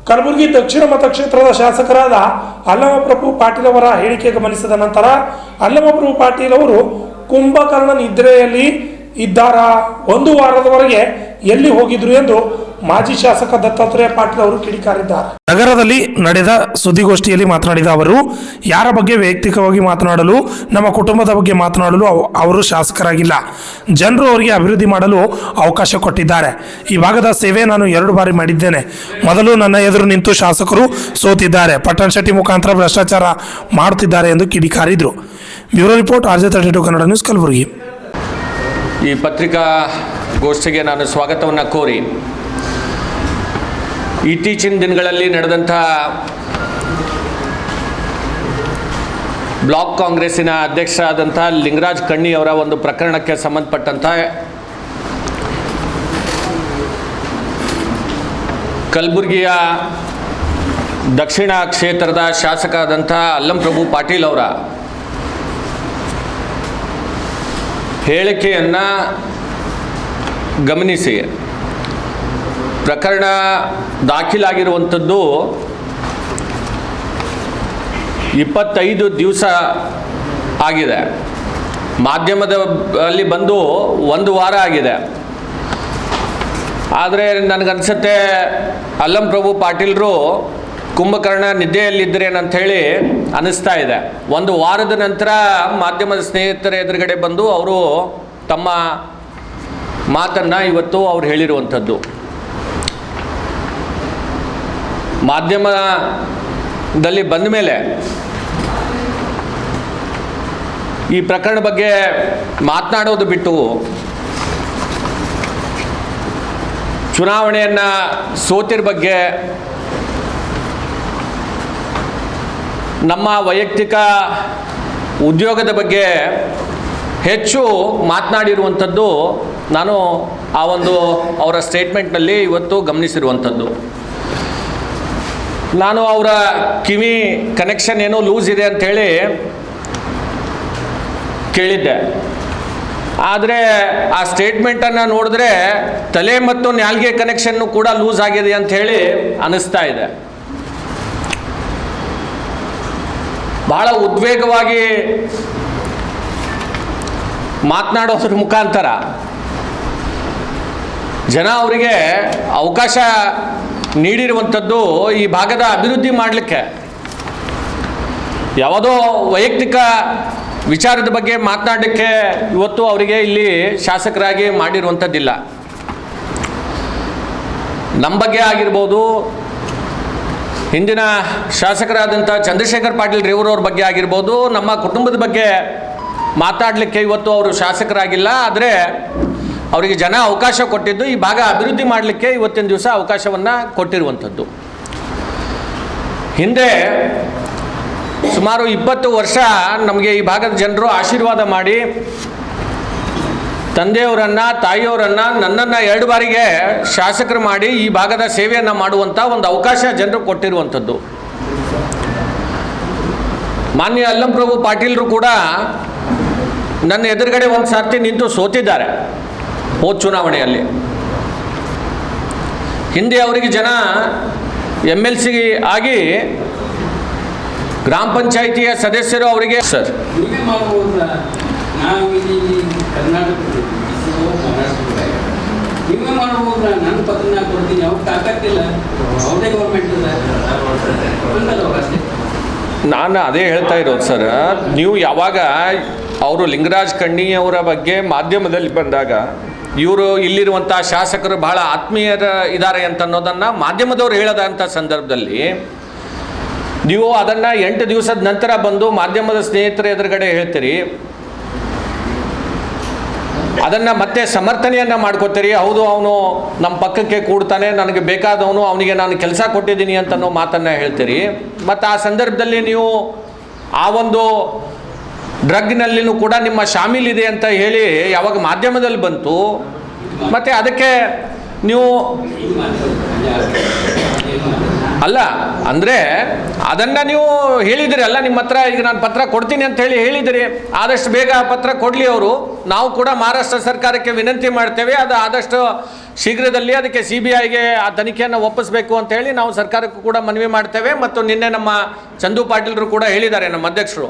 ಕಲಬುರಗಿ ದಕ್ಷಿಣ ಮತಕ್ಷೇತ್ರದ ಶಾಸಕರಾದ ಅಲ್ಲಮಪ್ರಭು ಪಾಟೀಲ್ ಅವರ ಹೇಳಿಕೆ ಗಮನಿಸಿದ ನಂತರ ಅಲ್ಲಮಪ್ರಭು ಪಾಟೀಲ್ ಅವರು ಕುಂಭಕರ್ಣ ನಿದ್ರೆಯಲ್ಲಿ ಇದ್ದಾರಾ, ಒಂದು ವಾರದವರೆಗೆ ಎಲ್ಲಿ ಹೋಗಿದ್ರು ಎಂದು ಮಾಜಿ ಶಾಸಕ ದತ್ತಾತ್ರೇಯ ಪಾಟೀಲ್ ಅವರು ಕಿಡಿಕಾರಿದ್ದಾರೆ. ನಗರದಲ್ಲಿ ನಡೆದ ಸುದ್ದಿಗೋಷ್ಠಿಯಲ್ಲಿ ಮಾತನಾಡಿದ ಅವರು, ಯಾರ ಬಗ್ಗೆ ವೈಯಕ್ತಿಕವಾಗಿ ಮಾತನಾಡಲು, ನಮ್ಮ ಕುಟುಂಬದ ಬಗ್ಗೆ ಮಾತನಾಡಲು ಅವರು ಶಾಸಕರಾಗಿಲ್ಲ. ಜನರು ಅವರಿಗೆ ಅಭಿವೃದ್ಧಿ ಮಾಡಲು ಅವಕಾಶ ಕೊಟ್ಟಿದ್ದಾರೆ. ಈ ಭಾಗದ ಸೇವೆ ನಾನು 2 ಬಾರಿ ಮಾಡಿದ್ದೇನೆ. ಮೊದಲು ನನ್ನ ಎದುರು ನಿಂತು ಶಾಸಕರು ಸೋತಿದ್ದಾರೆ, ಪಟ್ಟಣ ಶೆಟ್ಟಿ ಮುಖಾಂತರ ಭ್ರಷ್ಟಾಚಾರ ಮಾಡುತ್ತಿದ್ದಾರೆ ಎಂದು ಕಿಡಿಕಾರಿದ್ರು. Bureau report RJ32 Kannada news, Kalaburagi. ಈ ಪತ್ರಿಕಾಗೋಷ್ಠಿಗೆ ನಾನು ಸ್ವಾಗತವನ್ನು ಕೋರಿ, ಇತ್ತೀಚಿನ ದಿನಗಳಲ್ಲಿ ನಡೆದಂಥ ಬ್ಲಾಕ್ ಕಾಂಗ್ರೆಸ್ಸಿನ ಅಧ್ಯಕ್ಷರಾದಂಥ ಲಿಂಗರಾಜ್ ಕಣ್ಣಿ ಅವರ ಒಂದು ಪ್ರಕರಣಕ್ಕೆ ಸಂಬಂಧಪಟ್ಟಂಥ ಕಲಬುರಗಿಯ ದಕ್ಷಿಣ ಕ್ಷೇತ್ರದ ಶಾಸಕರಾದಂಥ ಅಲ್ಲಮಪ್ರಭು ಪಾಟೀಲ್ ಅವರ ಹೇಳಿಕೆಯನ್ನು ಗಮನಿಸಿ, ಪ್ರಕರಣ ದಾಖಲಾಗಿರುವಂಥದ್ದು 25 ದಿವಸ ಆಗಿದೆ. ಮಾಧ್ಯಮದಲ್ಲಿ ಬಂದು 1 ವಾರ ಆಗಿದೆ. ಆದರೆ ನನಗನ್ಸುತ್ತೆ ಅಲ್ಲಮಪ್ರಭು ಪಾಟೀಲರು ಕುಂಭಕರ್ಣ ನಿದ್ದೆಯಲ್ಲಿದ್ದರೇನಂಥೇಳಿ ಅನ್ನಿಸ್ತಾ ಇದೆ. 1 ವಾರದ ನಂತರ ಮಾಧ್ಯಮದ ಸ್ನೇಹಿತರ ಎದುರುಗಡೆ ಬಂದು ಅವರು ತಮ್ಮ ಮಾತನ್ನು ಇವತ್ತು ಅವ್ರು ಹೇಳಿರುವಂಥದ್ದು. ಮಾಧ್ಯಮದಲ್ಲಿ ಬಂದ ಮೇಲೆ ಈ ಪ್ರಕರಣ ಬಗ್ಗೆ ಮಾತನಾಡೋದು ಬಿಟ್ಟು ಚುನಾವಣೆಯನ್ನು ಸೋತಿರ ಬಗ್ಗೆ, ನಮ್ಮ ವೈಯಕ್ತಿಕ ಉದ್ಯೋಗದ ಬಗ್ಗೆ ಹೆಚ್ಚು ಮಾತನಾಡಿರುವಂಥದ್ದು ನಾನು ಆ ಒಂದು ಅವರ ಸ್ಟೇಟ್ಮೆಂಟ್ನಲ್ಲಿ ಇವತ್ತು ಗಮನಿಸಿರುವಂಥದ್ದು. ನಾನು ಅವರ ಕಿವಿ ಕನೆಕ್ಷನ್ ಏನೋ ಲೂಸ್ ಇದೆ ಅಂಥೇಳಿ ಕೇಳಿದ್ದೆ. ಆದರೆ ಆ ಸ್ಟೇಟ್ಮೆಂಟನ್ನು ನೋಡಿದ್ರೆ ತಲೆ ಮತ್ತು ನಾಲ್ಗೆ ಕನೆಕ್ಷನ್ನು ಕೂಡ ಲೂಸ್ ಆಗಿದೆ ಅಂಥೇಳಿ ಅನ್ನಿಸ್ತಾ ಇದೆ. ಬಹಳ ಉದ್ವೇಗವಾಗಿ ಮಾತನಾಡೋದ್ರ ಮುಖಾಂತರ ಜನ ಅವರಿಗೆ ಅವಕಾಶ ನೀಡಿರುವಂಥದ್ದು ಈ ಭಾಗದ ಅಭಿವೃದ್ಧಿ ಮಾಡಲಿಕ್ಕೆ. ಯಾವುದೋ ವೈಯಕ್ತಿಕ ವಿಚಾರದ ಬಗ್ಗೆ ಮಾತನಾಡಲಿಕ್ಕೆ ಇವತ್ತು ಅವರಿಗೆ ಇಲ್ಲಿ ಶಾಸಕರಾಗಿ ಮಾಡಿರುವಂಥದ್ದಿಲ್ಲ. ನಮ್ಮ ಬಗ್ಗೆ ಆಗಿರ್ಬೋದು, ಹಿಂದಿನ ಶಾಸಕರಾದಂಥ ಚಂದ್ರಶೇಖರ್ ಪಾಟೀಲ್ ರೇವೂರವ್ರ ಬಗ್ಗೆ ಆಗಿರ್ಬೋದು, ನಮ್ಮ ಕುಟುಂಬದ ಬಗ್ಗೆ ಮಾತಾಡಲಿಕ್ಕೆ ಇವತ್ತು ಅವರು ಶಾಸಕರಾಗಿಲ್ಲ. ಆದರೆ ಅವರಿಗೆ ಜನ ಅವಕಾಶ ಕೊಟ್ಟಿದ್ದು ಈ ಭಾಗ ಅಭಿವೃದ್ಧಿ ಮಾಡಲಿಕ್ಕೆ ಇವತ್ತಿನ ದಿವಸ ಅವಕಾಶವನ್ನು ಕೊಟ್ಟಿರುವಂಥದ್ದು. ಹಿಂದೆ ಸುಮಾರು 20 ವರ್ಷ ನಮಗೆ ಈ ಭಾಗದ ಜನರು ಆಶೀರ್ವಾದ ಮಾಡಿ ತಂದೆಯವರನ್ನು, ತಾಯಿಯವರನ್ನು, ನನ್ನನ್ನು 2 ಬಾರಿಗೆ ಶಾಸಕರು ಮಾಡಿ ಈ ಭಾಗದ ಸೇವೆಯನ್ನು ಮಾಡುವಂಥ ಒಂದು ಅವಕಾಶ ಜನರು ಕೊಟ್ಟಿರುವಂಥದ್ದು. ಮಾನ್ಯ ಅಲ್ಲಮಪ್ರಭು ಪಾಟೀಲರು ಕೂಡ ನನ್ನ ಎದುರುಗಡೆ ಒಂದು ಸರ್ತಿ ನಿಂತು ಸೋತಿದ್ದಾರೆ ಹೋದ ಚುನಾವಣೆಯಲ್ಲಿ. ಹಿಂದೆ ಅವರಿಗೆ ಜನ MLC ಆಗಿ ಗ್ರಾಮ ಪಂಚಾಯಿತಿಯ ಸದಸ್ಯರು ಅವರಿಗೆ ಸರ್ ನನ್ನ ಪತ್ರನ ಕೊಡ್ತೀನಿ, ಅವ್ರು ತಾಕತ್ತಿಲ್ಲ, ಅವ್ರದೇ ಗೌರ್ಮೆಂಟ್ ನಾನು ಅದೇ ಹೇಳ್ತಾ ಇರೋದು ಸರ್. ನೀವು ಯಾವಾಗ ಅವರು ಲಿಂಗರಾಜ್ ಕಣ್ಣಿಯವರ ಬಗ್ಗೆ ಮಾಧ್ಯಮದಲ್ಲಿ ಬಂದಾಗ ಇವರು ಇಲ್ಲಿರುವಂಥ ಶಾಸಕರು ಬಹಳ ಆತ್ಮೀಯರ ಇದ್ದಾರೆ ಅಂತ ಅನ್ನೋದನ್ನು ಮಾಧ್ಯಮದವರು ಹೇಳದಂಥ ಸಂದರ್ಭದಲ್ಲಿ ನೀವು ಅದನ್ನು 8 ದಿವಸದ ನಂತರ ಬಂದು ಮಾಧ್ಯಮದ ಸ್ನೇಹಿತರ ಎದುರುಗಡೆ ಹೇಳ್ತೀರಿ, ಅದನ್ನು ಮತ್ತೆ ಸಮರ್ಥನೆಯನ್ನು ಮಾಡ್ಕೋತೀರಿ. ಹೌದು, ಅವನು ನಮ್ಮ ಪಕ್ಕಕ್ಕೆ ಕೂಡ್ತಾನೆ, ನನಗೆ ಬೇಕಾದವನು, ಅವನಿಗೆ ನಾನು ಕೆಲಸ ಕೊಟ್ಟಿದ್ದೀನಿ ಅಂತನೋ ಮಾತನ್ನು ಹೇಳ್ತೀರಿ. ಮತ್ತು ಆ ಸಂದರ್ಭದಲ್ಲಿ ನೀವು ಆ ಒಂದು ಡ್ರಗ್ನಲ್ಲಿನೂ ಕೂಡ ನಿಮ್ಮ ಶಾಮೀಲಿದೆ ಅಂತ ಹೇಳಿ ಯಾವಾಗ ಮಾಧ್ಯಮದಲ್ಲಿ ಬಂತು, ಮತ್ತು ಅದಕ್ಕೆ ನೀವು ಅಲ್ಲ ಅಂದರೆ ಅದನ್ನು ನೀವು ಹೇಳಿದಿರಿ ಅಲ್ಲ, ನಿಮ್ಮ ಹತ್ರ ಈಗ ನಾನು ಪತ್ರ ಕೊಡ್ತೀನಿ ಅಂತ ಹೇಳಿದಿರಿ. ಆದಷ್ಟು ಬೇಗ ಆ ಪತ್ರ ಕೊಡಲಿ ಅವರು. ನಾವು ಕೂಡ ಮಹಾರಾಷ್ಟ್ರ ಸರ್ಕಾರಕ್ಕೆ ವಿನಂತಿ ಮಾಡ್ತೇವೆ, ಅದು ಆದಷ್ಟು ಶೀಘ್ರದಲ್ಲಿ ಅದಕ್ಕೆ CBIಗೆ ಆ ತನಿಖೆಯನ್ನು ಒಪ್ಪಿಸಬೇಕು ಅಂತ ಹೇಳಿ ನಾವು ಸರ್ಕಾರಕ್ಕೂ ಕೂಡ ಮನವಿ ಮಾಡ್ತೇವೆ. ಮತ್ತು ನಿನ್ನೆ ನಮ್ಮ ಚಂದು ಪಾಟೀಲ್ರು ಕೂಡ ಹೇಳಿದ್ದಾರೆ, ನಮ್ಮ ಅಧ್ಯಕ್ಷರು,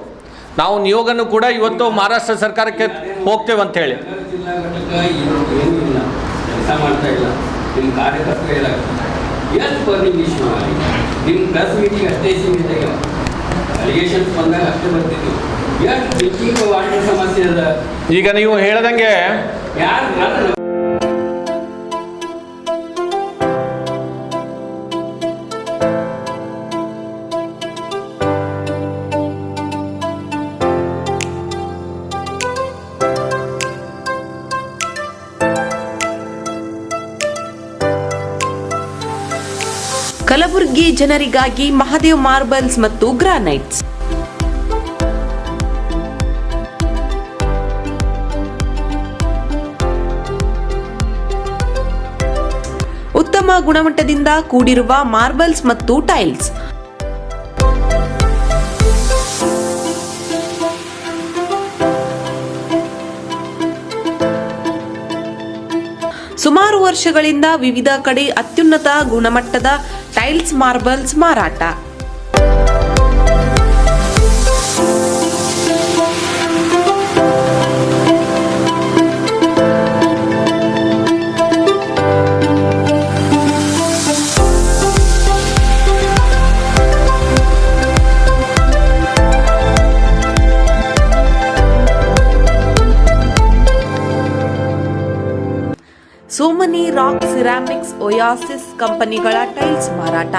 ನಾವು ನಿಯೋಗನೂ ಕೂಡ ಇವತ್ತು ಮಹಾರಾಷ್ಟ್ರ ಸರ್ಕಾರಕ್ಕೆ ಹೋಗ್ತೇವೆ ಅಂತ ಹೇಳಿ. ಜಿಲ್ಲಾ ಘಟಕ ಏನೂ ಇಲ್ಲ, ಕೆಲಸ ಮಾಡ್ತಾ ಇಲ್ಲ. ನಿಮ್ಮ ಕಾರ್ಯಕರ್ತರು ಹೇಳಕ್ಕೆ ಎಷ್ಟು ಬರ್ನಿಂಗ್ ಇಶ್ಯೂ ಮಾಡಿ ನಿಮ್ಮ ಪ್ರೆಸ್ ಮೀಟಿಂಗ್ ಅಷ್ಟೇ ಸೀಮಿತ ಅಲಿಗೇಷನ್ಸ್ ಬಂದಾಗ ಅಷ್ಟೇ ಬರ್ತಿದ್ವಿ. ಎಷ್ಟು ಡ್ರಿಂಕಿಂಗ್ ವಾಟರ್ ಸಮಸ್ಯೆ ಅದ. ಈಗ ನೀವು ಹೇಳ್ದಂಗೆ ಯಾರು ಕಲಬುರಗಿ ಜನರಿಗಾಗಿ ಮಹಾದೇವ್ ಮಾರ್ಬಲ್ಸ್ ಮತ್ತು ಗ್ರಾನೈಟ್ಸ್. ಉತ್ತಮ ಗುಣಮಟ್ಟದಿಂದ ಕೂಡಿರುವ ಮಾರ್ಬಲ್ಸ್ ಮತ್ತು ಟೈಲ್ಸ್. ಸುಮಾರು ವರ್ಷಗಳಿಂದ ವಿವಿಧ ಕಡೆ ಅತ್ಯುನ್ನತ ಗುಣಮಟ್ಟದ ಟೈಲ್ಸ್ ಮಾರ್ಬಲ್ಸ್ ಮಾರಾಟ. ಸೋಮನಿ ರಾಕ್ ಸಿರಾಮಿಕ್ಸ್, ಒಯಾಸಿಸ್ ಕಂಪನಿಗಳ ಟೈಲ್ಸ್ ಮಾರಾಟ.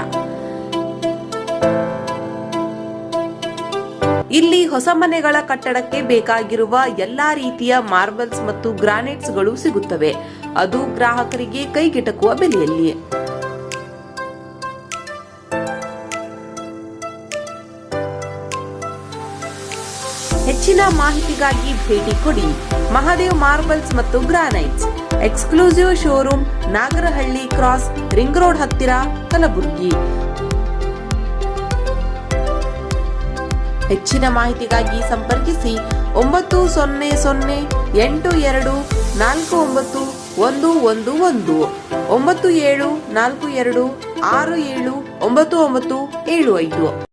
ಇಲ್ಲಿ ಹೊಸ ಮನೆಗಳ ಕಟ್ಟಡಕ್ಕೆ ಬೇಕಾಗಿರುವ ಎಲ್ಲಾ ರೀತಿಯ ಮಾರ್ಬಲ್ಸ್ ಮತ್ತು ಗ್ರಾನೈಟ್ಸ್ಗಳು ಸಿಗುತ್ತವೆ, ಅದು ಗ್ರಾಹಕರಿಗೆ ಕೈಗೆಟಕುವ ಬೆಲೆಯಲ್ಲಿ. ಹೆಚ್ಚಿನ ಮಾಹಿತಿಗಾಗಿ ಭೇಟಿ ಕೊಡಿ. ಮಹಾದೇವ್ ಮಾರ್ಬಲ್ಸ್ ಮತ್ತು granites, exclusive showroom, Nagarahalli cross, ring road ಹತ್ತಿರ, ಕಲಬುರಗಿ. ಹೆಚ್ಚಿನ ಮಾಹಿತಿಗಾಗಿ ಸಂಪರ್ಕಿಸಿ 9008249111 9742679975.